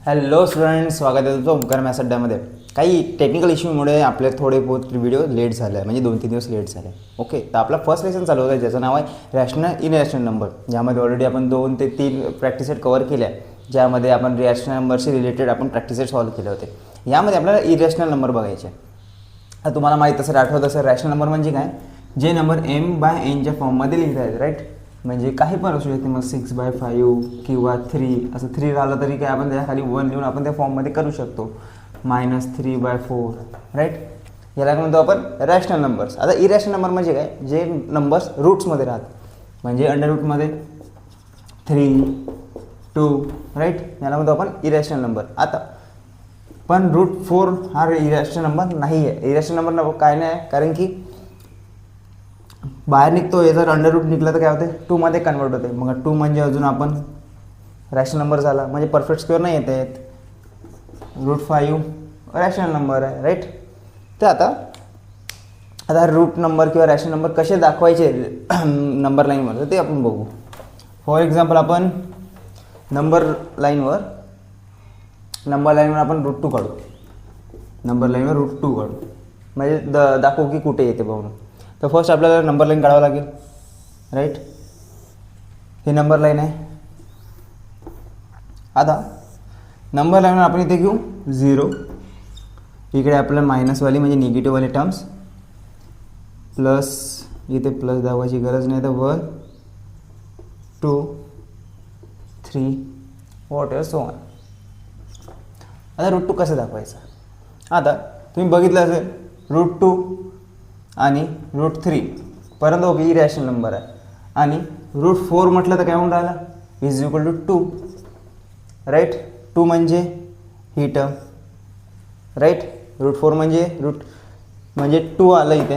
Hello student, स्वागत आहे तुमचं ओंकार मॅथ्स अड्ड्यामध्ये. काही टेक्निकल इश्यूमुळे आपले थोडे बहुत व्हिडिओ लेट झाले, म्हणजे 2-3 दिवस लेट झाले. ओके, तर आपला फर्स्ट लेसन चालू होतं ज्याचं नाव आहे रॅशनल इनरॅशनल नंबर, ज्यामध्ये ऑलरेडी आपण 2 ते 3 प्रॅक्टिस सेट कवर केल्या, ज्यामध्ये आपण रॅशनल नंबरशी रिलेटेड आपण प्रॅक्टिस सेट सॉल्व्ह केले होते. यामध्ये आपल्याला इरॅशनल नंबर बघायचे. आता तुम्हाला माहीत असेल, आठवत असेल, रॅशनल नंबर म्हणजे काय, जे नंबर m/n फॉर्ममध्ये लिहिता आहेत, राईट. म्हणजे काही पण असू शकते, मग 6/5 किंवा 3, असं 3 राहिलं तरी काय आपण त्याच्या खाली 1 लिहून आपण त्या फॉर्ममध्ये करू शकतो. -3/4, राईट. याला काय म्हणतो आपण रॅशनल नंबर्स. आता इरॅशनल नंबर म्हणजे काय, जे नंबर्स रूट्समध्ये राहतात, म्हणजे अंडर रूटमध्ये 3, 2, राईट. याला म्हणतो आपण इरॅशनल नंबर. आता पण √4 हा इरॅशनल नंबर नाही आहे. इरॅशनल नंबर काय नाही आहे, कारण की बाहेर निघतो, हे जर अंडर रूट निघलं तर काय होते, 2 मध्ये कन्वर्ट होते. मग 2 म्हणजे अजून आपण रॅशनल नंबर झाला, म्हणजे परफेक्ट स्क्वेअर नाही येत आहेत. √5 रॅशनल नंबर आहे, राईट. तर आता रूट नंबर किंवा रॅशनल नंबर कसे दाखवायचे नंबर लाईनवर, ते आपण बघू. फॉर एक्झाम्पल, आपण नंबर लाईनवर आपण √2 काढू. नंबर लाईनवर √2 काढू, म्हणजे दाखवू की कुठे येते बघून. तर फर्स्ट आपल्याला नंबर लाईन काढावं लागेल, राईट. ही नंबर लाईन आहे. आता नंबर लाईनवर आपण इथे घेऊ 0, इकडे आपल्याला मायनसवाली म्हणजे निगेटिव्हवाले टर्म्स, प्लस, इथे प्लस दाखवायची गरज नाही, तर 1, 2, 3 वॉट एव्हर सो ऑन. आता √2 कसं दाखवायचं. आता तुम्ही बघितलं असेल, √2 आणि √3 पर्यंत ओके इरॅशनल नंबर आहे, आणि √4 म्हटलं तर काय म्हणून राहिला, =2, राईट. 2 म्हणजे ही टर्म, राईट. √4 म्हणजे 2 आलं इथे.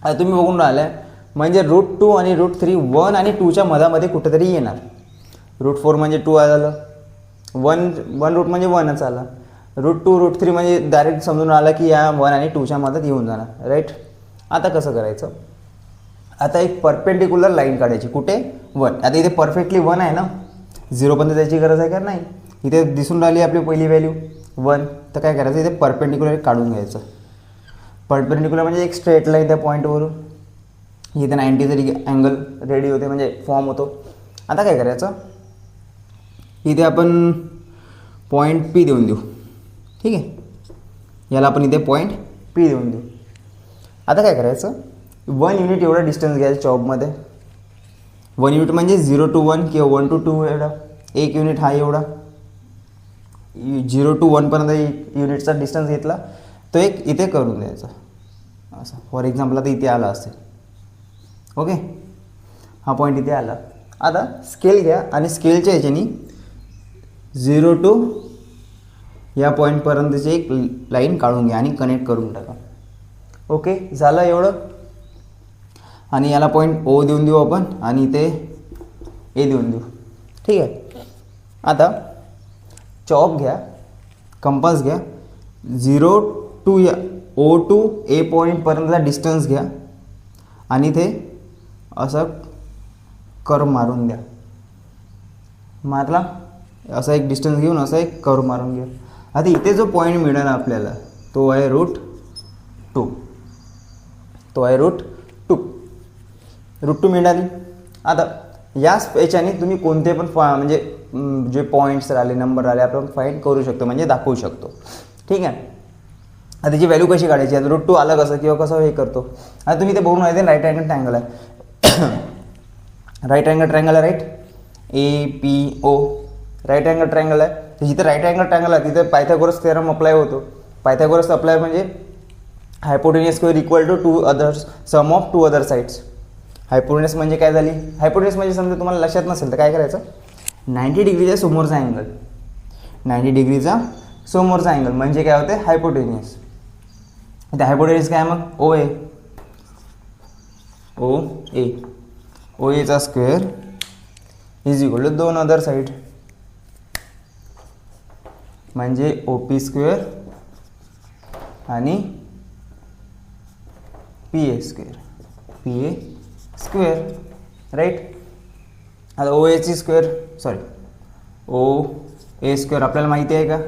आता तुम्ही बघून राहिलं, म्हणजे √2 आणि √3 1 आणि 2च्या मधामध्ये कुठेतरी येणार. √4 म्हणजे 2 आलं, 1 रूट म्हणजे 1च आला. √2 √3 म्हणजे डायरेक्ट समजून आला की या 1 आणि 2च्या मधात येऊन जाणार, राईट. आता कसं करायचं, आता एक परपेंडिक्युलर लाईन काढायची. कुठे 1. आता इथे परफेक्टली 1 आहे ना, 0 पण त्याची गरज आहे का नाही. इथे दिसून राहिली आपली पहिली व्हॅल्यू 1, तर काय करायचं, इथे परपेंडिक्युलर काढून घ्यायचं. परपेंडिक्युलर म्हणजे एक स्ट्रेट लाईन त्या पॉईंटवरून, इथे 90 जरी अँगल रेडी होते, म्हणजे फॉर्म होतो. आता काय करायचं, इथे आपण पॉईंट P देऊन देऊ, ठीक आहे. याला आपण इथे पॉईंट P देऊन देऊ. आता काय करायचं, 1 युनिट एवढा डिस्टन्स घ्यायचा चॉपमध्ये. 1 युनिट म्हणजे 0 to 1 किंवा 1 to 2 एवढा. 1 युनिट हा एवढा. 0 to 1 पर्यंत युनिटचा डिस्टन्स घेतला, तो एक इथे करून द्यायचा असं. फॉर एक्झाम्पल आता इथे आला असेल, ओके, हा पॉईंट इथे आला. आता स्केल घ्या आणि स्केलच्या ह्याच्यानी 0 to या पॉईंटपर्यंतची एक लाईन काढून घ्या आणि कनेक्ट करून टाका. ओके, झालं एवढं. आणि याला पॉईंट O देऊन देऊ आपण, आणि इथे A देऊन देऊ, ठीक आहे. आता चॉप घ्या, कंपास घ्या, 0 to या O to A पॉईंटपर्यंतचा डिस्टन्स घ्या, आणि इथे असं कर्व मारून द्या. मारला, असा एक डिस्टन्स घेऊन असा एक कर्व मारून घ्या. आता इथे जो पॉईंट मिळेल आपल्याला, तो आहे √2. √2 मिळाली. आता याच याच्याने तुम्ही कोणते पण म्हणजे जे पॉईंट्स राहिले, नंबर राहिले, आपण फाइंड करू शकतो, म्हणजे दाखवू शकतो, ठीक आहे. आता त्याची व्हॅल्यू कशी काढायची, आता √2 आलं कसं किंवा कसं हे करतो. आता तुम्ही ते बघून राहिले, राईट अँगल ट्रायंगल आहे. राईट अँगल ट्रायंगल आहे, right. APO right angle triangle आहे. तर जिथे राईट अँगल ट्रायंगल आहे तिथे पायथागोरस थेरम अप्लाय होतो. पायथागोरस अप्लाय म्हणजे hypotenuse square equal to 2 other sum of 2 other sides. Hypotenuse म्हणजे काय झाली, हायपोटेनियस म्हणजे समजा तुम्हाला लक्षात नसेल तर काय करायचं, 90 डिग्रीचा समोरचा अँगल, 90 डिग्रीचा समोरचा अँगल म्हणजे काय होते, हायपोटेनियस. त्या हायपोटेनियस काय मग OA चा square is equal to 2 other side, म्हणजे OP स्क्वेअर आणि PA स्क्वेअर, राईट. आता OA ची स्क्वेअर, सॉरी, ए स्क्वेअर आपल्याला माहिती आहे का?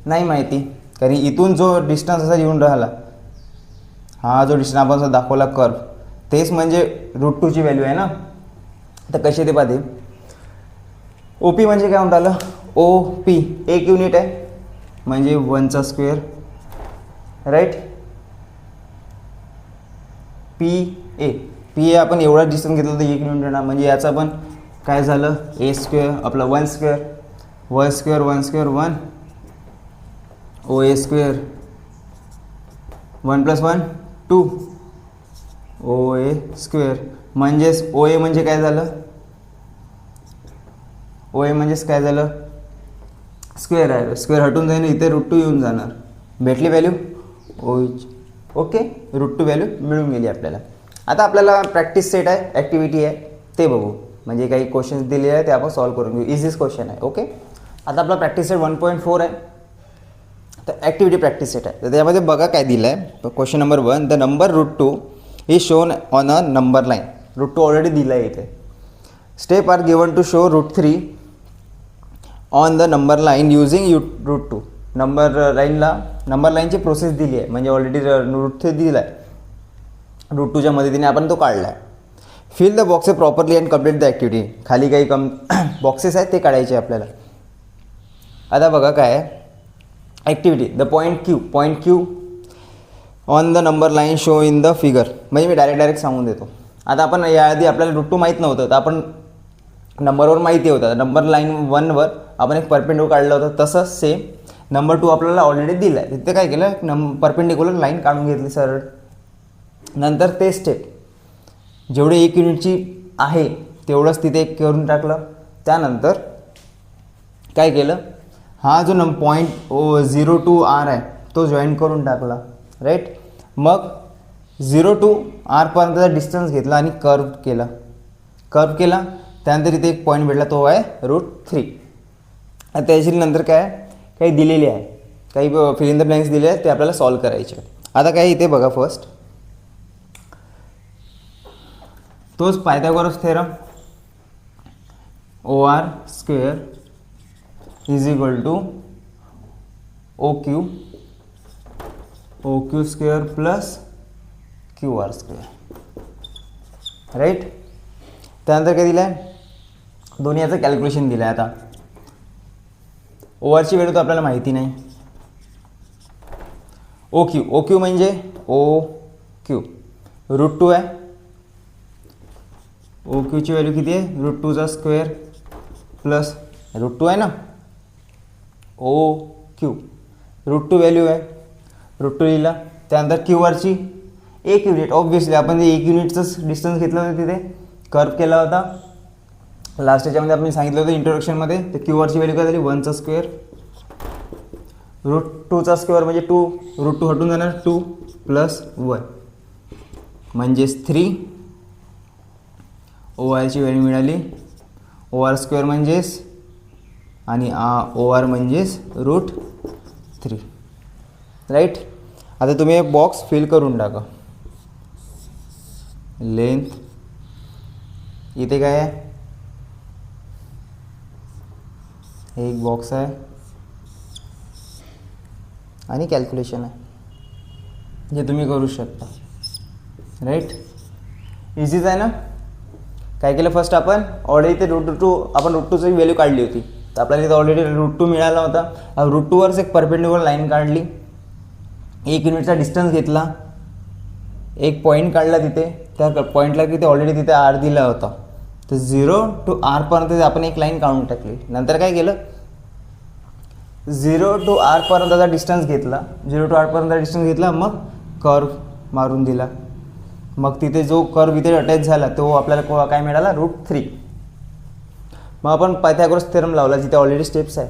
नाही माहिती, कारण इथून जो डिस्टन्स असा येऊन राहिला, हा जो डिस्टन्स आपण असा दाखवला कर्व, तेच म्हणजे √2ची व्हॅल्यू आहे ना. तर कशी ते पाहते, ओ पी म्हणजे काय म्हणून राहिलं, ओ पी एक युनिट आहे म्हणजे 1चा स्क्वेअर, राईट. पी ए आपण एवढा डिस्टन्स घेतला तर 1 युनिट येणार, म्हणजे याचा पण काय झालं, ए स्क्वेअर आपला 1 स्क्वेअर 1 स्क्वेअर 1 स्क्वेअर 1 ओ ए स्क्वेअर 1 + 1 2 ओ ए स्क्वेअर. म्हणजेच ओ ए म्हणजे काय झालं, ओ ए म्हणजेच काय झालं, स्क्वेअर आहे. स्क्वेअर हटून जाईन, इथे √2 येऊन जाणार. भेटली value O H. Okay, √2 value मिळून गेली आपल्याला. आता आपल्याला प्रॅक्टिस सेट आहे, ॲक्टिव्हिटी आहे, ते बघू. म्हणजे काही क्वेश्चन्स दिले आहे ते आपण सॉल्व्ह करून घेऊ. इझीच क्वेश्चन आहे. ओके, आता आपला प्रॅक्टिस सेट 1.4 आहे. तर ॲक्टिव्हिटी प्रॅक्टिस सेट आहे. तर त्यामध्ये बघा काय दिलं आहे. Question number 1, the number √2 is shown on a number line. √2 already दिलं आहे इथे. Step are given to show √3 on the number line using √2. Number लाईनची प्रोसेस दिली आहे, म्हणजे ऑलरेडी √3 दिला आहे. √2च्या मदतीने आपण तो काढला आहे. Fill the boxes properly and complete the activity. खाली काही बॉक्सेस आहेत ते काढायचे आपल्याला. आता बघा काय आहे activity. The point Q on the number line show in the figure. म्हणजे मी डायरेक्ट सांगून देतो. आता आपण याआधी आपल्याला √2 माहीत नव्हतं, तर आपण नंबरवर माहिती होतं. नंबर लाईन 1वर आपण एक परपेंडिक्युलर काढलं होतं, तसंच सेम नंबर 2 आपल्याला ऑलरेडी दिला आहे. तिथे काय केलं, परपेंडिक्युलर लाईन काढून घेतली सरळ. नंतर ते स्टेप जेवढे 1 युनिटची आहे तेवढंच तिथे एक करून टाकलं. त्यानंतर काय केलं, हा जो पॉईंट 0 to R आहे तो जॉईन करून टाकला, राईट. मग 0 to R पर्यंतचा डिस्टन्स घेतला आणि कर्व केला. त्यानंतर इथे एक पॉईंट भेटला, तो आहे √3. आता त्याची नंतर काय काही दिलेले आहे, काही फिल इन द ब्लँक्स दिले आहेत, ते आपल्याला सॉल्व्ह करायचे. आता काय इथे बघा, फर्स्ट तोच Pythagoras theorem, OR square is equal to OQ square plus QR square, right. त्यानंतर काय दिलं आहे, दोन्ही याचं कॅल्क्युलेशन दिलं आहे. आता ORची व्हॅल्यू तर आपल्याला माहिती नाही. OQ म्हणजे OQ √2 आहे. OQची व्हॅल्यू किती आहे, √2चा स्क्वेअर प्लस √2 आहे ना. OQ √2 व्हॅल्यू आहे, √2 लिहिला. त्यानंतर QRची 1 युनिट. ऑब्व्हियसली आपण जे 1 युनिटचंच डिस्टन्स घेतलं होतं, तिथे कर्व केला होता. लास्ट याच्यामध्ये आपण सांगितलं होतं इंट्रोडक्शनमध्ये. तर QRची व्हॅल्यू काय झाली, 1चा स्क्वेअर √2चा स्क्वेअर म्हणजे 2, √2 हटून जाणार, 2 + 1 म्हणजेच 3. ORची व्हॅल्यू मिळाली, OR स्क्वेअर म्हणजेच आणि OR म्हणजेच √3, राईट. आता तुम्ही एक बॉक्स फिल करून टाका. लेंथ इथे काय आहे, हे एक बॉक्स आहे आणि कॅल्क्युलेशन आहे जे तुम्ही करू शकता, राईट. इझीच आहे ना. काय केलं, फर्स्ट आपण ऑलरेडी ते √2 आपण √2ची व्हॅल्यू काढली होती. तर आपल्याला इथे ऑलरेडी √2 मिळाला होता. √2वरच एक परपेंडिक्युलर लाईन काढली, 1 युनिटचा डिस्टन्स घेतला, एक पॉईंट काढला तिथे. त्या पॉईंटला तिथे ऑलरेडी तिथे R दिला होता. तर 0 to R पर्यंत आपण एक लाईन काढून टाकली. नंतर काय केलं, 0 to R पर्यंतचा डिस्टन्स घेतला, 0 to R पर्यंतचा डिस्टन्स घेतला, मग कर्व मारून दिला. मग तिथे जो कर्व इथे अटॅच झाला तो आपल्याला काय मिळाला, √3. मग आपण पायथागोरस थेरम लावला, जिथे ऑलरेडी स्टेप्स आहे.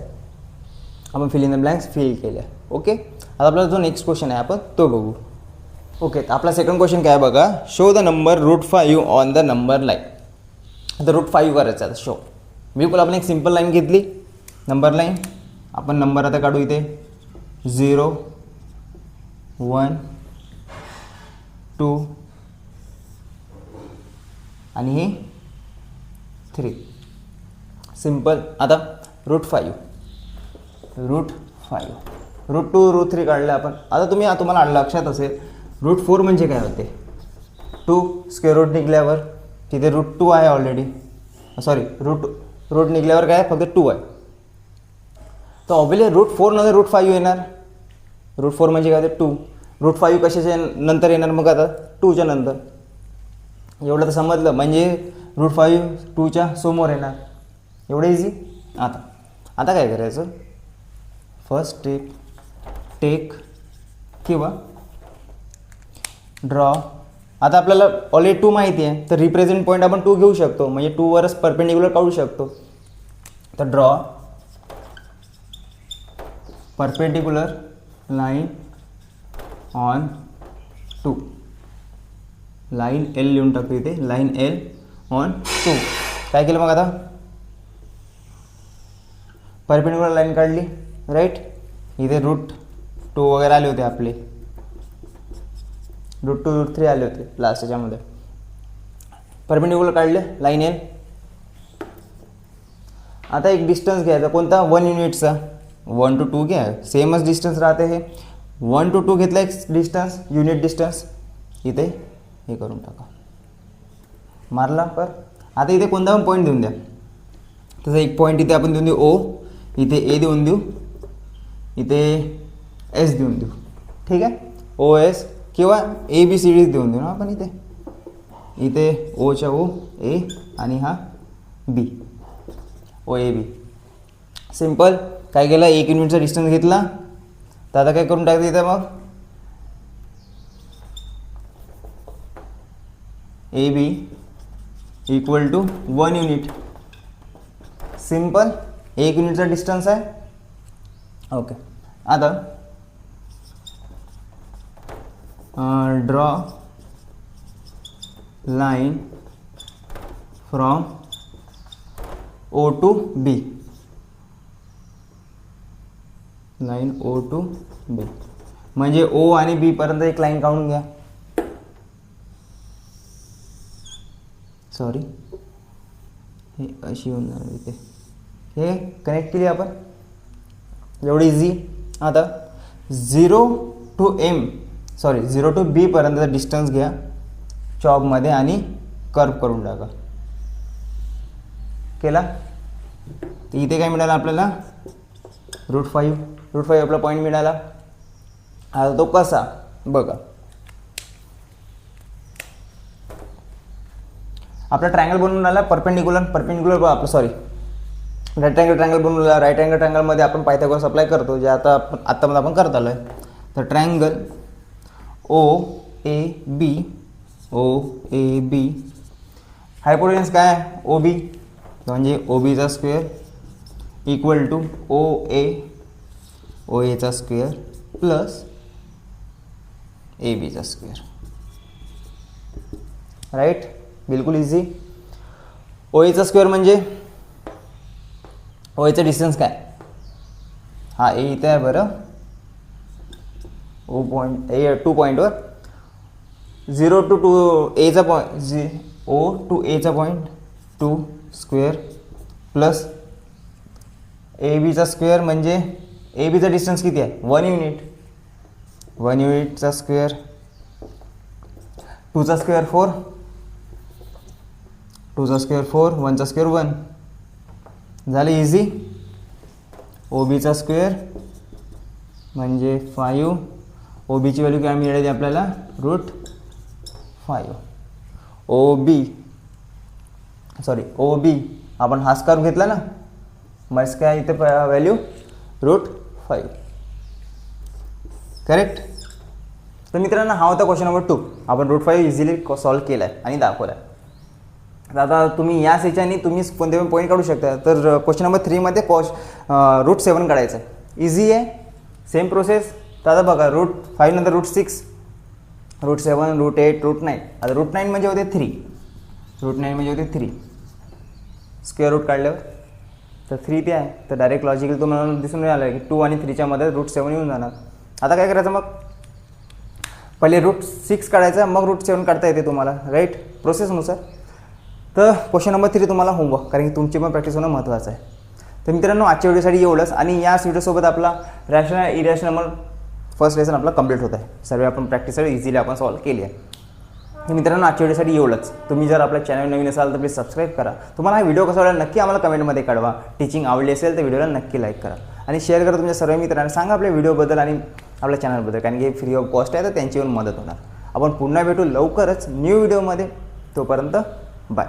आपण fill in the blanks fill केल्या. ओके, आता आपल्याला जो नेक्स्ट क्वेश्चन आहे आपण तो बघू. ओके, तर आपला सेकंड क्वेश्चन काय बघा, show the number √5 on the number line. आता √5 करायचं आहे शो. बिलकुल आपण एक सिम्पल लाईन घेतली, नंबर लाईन. आपण नंबर आता काढू इथे 0 1 2 आणि हे 3. सिम्पल. आता √5 √5. √2 √3 काढलं आपण. आता तुम्हाला लक्षात असेल √4 म्हणजे काय होते. 2 स्क्वेअर रूट निघल्यावर तिथे √2 आहे ऑलरेडी, सॉरी रूट निघल्यावर काय फक्त 2 आहे. तर ऑब्वियसली √4 नंतर √5 येणार. √4 म्हणजे काय होते 2. √5 कशाच्या नंतर येणार मग आता 2च्या नंतर. एवढं तर समजलं. म्हणजे √5 2च्या समोर येणार. एवढं इझी. आता काय करायचं, फर्स्ट स्टेप टेक किंवा ड्रॉ. आता आपल्याला ऑलरेडी 2 माहिती आहे, तर रिप्रेझेंट पॉईंट आपण 2 घेऊ शकतो, म्हणजे 2 वरच परपेंडिक्युलर काढू शकतो. तर draw perpendicular line on 2. Line L लिहून टाकतो इथे, लाईन L ऑन 2. काय केलं मग आता, परपेंडिक्युलर लाईन काढली, राईट. इथे √2 वगैरे आले होते आपले, √2 √3 आले होते लास्ट याच्यामध्ये. परपेंडिक्युलर काढले लाईन L. आता एक डिस्टन्स घ्यायचा, कोणता 1 युनिटचा. 1 to 2 घ्या, सेमच डिस्टन्स राहते हे. 1 to 2 घेतला एक डिस्टन्स, युनिट डिस्टन्स. इथे हे करून टाका, मारला पर. आता इथे कोणता पण पॉईंट देऊन द्या. तसं एक पॉईंट इथे आपण देऊन देऊ O, इथे A देऊन देऊ, इथे S देऊन देऊ. ठीक आहे, OS किंवा ABCD देऊन देऊ ना आपण. इथे Oच्या O A आणि हा B, OAB. सिम्पल. काय केलं, 1 युनिटचा डिस्टन्स घेतला. तर आता काय करून टाकते इथं मग, AB equal to 1 unit. Simple. 1 युनिटचा डिस्टन्स आहे. ओके. आता draw line from O to B. Line O to B म्हणजे O आणि B पर्यंत एक लाईन काढून घ्या. सॉरी, हे अशी होऊन जाणार इथे. हे कनेक्ट केली आपण, एवढी इझी. आता 0 to B पर्यंतचा डिस्टन्स घ्या चॉपमध्ये आणि कर्व करून टाका. केला. तर इथे काय मिळालं आपल्याला, √5 आपला पॉईंट मिळाला. आता तो कसा बघा, आपला ट्रायंगल बनवून आला परपेंडिक्युलर आपलं सॉरी राईट अँगल ट्रायंगल बनवून आला. राईट अँगल ट्रायंगलमध्ये आपण पायथागोरस अप्लाय करतो, जे आत्तामध्ये आपण करत आलो आहे. तर ट्रायंगल OAB हायपोटेन्स काय आहे OB, म्हणजे OBचा स्क्वेअर इक्वल टू OAचा स्क्वेअर प्लस ABचा स्क्वेअर. राईट, बिलकुल इझी. OAचा स्क्वेअर म्हणजे OAचा डिस्टन्स काय, हा A इथे आहे बरं, टू पॉईंटवर 0 to 2 Aचा पॉईंट, O to Aचा पॉईंट 2 स्क्वेअर प्लस ABचा स्क्वेअर म्हणजे ABचा डिस्टन्स किती आहे 1 युनिट. 1 युनिटचा स्क्वेअर, 2चा स्क्वेअर 4, 2चा स्क्वेअर 4, 1चा स्क्वेअर 1. झालं इझी. OBचा स्क्वेअर म्हणजे 5. OBची व्हॅल्यू काय मिळाली आपल्याला √5. OB आपण हा स्क्वेअर घेतला ना, मग काय इथे व्हॅल्यू √5. करेक्ट. तर मित्रांनो, हा होता क्वेश्चन नंबर 2. आपण √5 इझिली सॉल्व्ह केला आहे आणि दाखवला आहे. आता तुम्ही याच ह्याच्याने तुम्ही कोणते पण पॉईंट काढू शकता. तर क्वेश्चन नंबर 3मध्ये √7 काढायचं आहे. इझी आहे, सेम प्रोसेस. तर आता बघा, √5 नंतर √6, √7, √8, √9. आता √9 म्हणजे होते 3. √9 म्हणजे होते 3. स्क्वेअर रूट काढल्यावर तर 3 ते आहे. तर डायरेक्ट लॉजिकल तुम्हाला दिसून आलं की 2 आणि 3च्या मध्ये √7 येऊन जाणार. आता काय करायचं मग, पहिले √6 काढायचं, मग √7 काढता येते तुम्हाला, राईट, प्रोसेसनुसार. तर क्वेश्चन नंबर 3 तुम्हाला होमवर्क, कारण की तुमची पण प्रॅक्टिस होणं महत्त्वाचं आहे. तर मित्रांनो आजच्या व्हिडिओसाठी एवढंच आणि याच व्हिडिओसोबत आपला रॅशनल इरॅशनल फर्स्ट लेसन आपला कंप्लीट होत आहे. सर्व आपण प्रॅक्टिस इझिली आपण सॉल्व केली आहे. तर मित्रांनो आजच्या व्हिडिओसाठी एवढंच. तुम्ही जर आपल्या चॅनल नवीन असाल तर प्लीज सबस्क्राईब करा. तुम्हाला हा व्हिडिओ कसा वाटला नक्की आम्हाला कमेंटमध्ये कळवा. टीचिंग आवडली असेल तर व्हिडिओला नक्की लाईक करा आणि शेअर करा तुमच्या सर्व मित्रांना. सांगा आपल्या व्हिडिओबद्दल आणि आपल्या चॅनलबद्दल, कारण की हे फ्री ऑफ कॉस्ट आहे तर त्यांची पण मदत होणार. आपण पुन्हा भेटू लवकरच न्यू व्हिडिओमध्ये. तोपर्यंत बाय.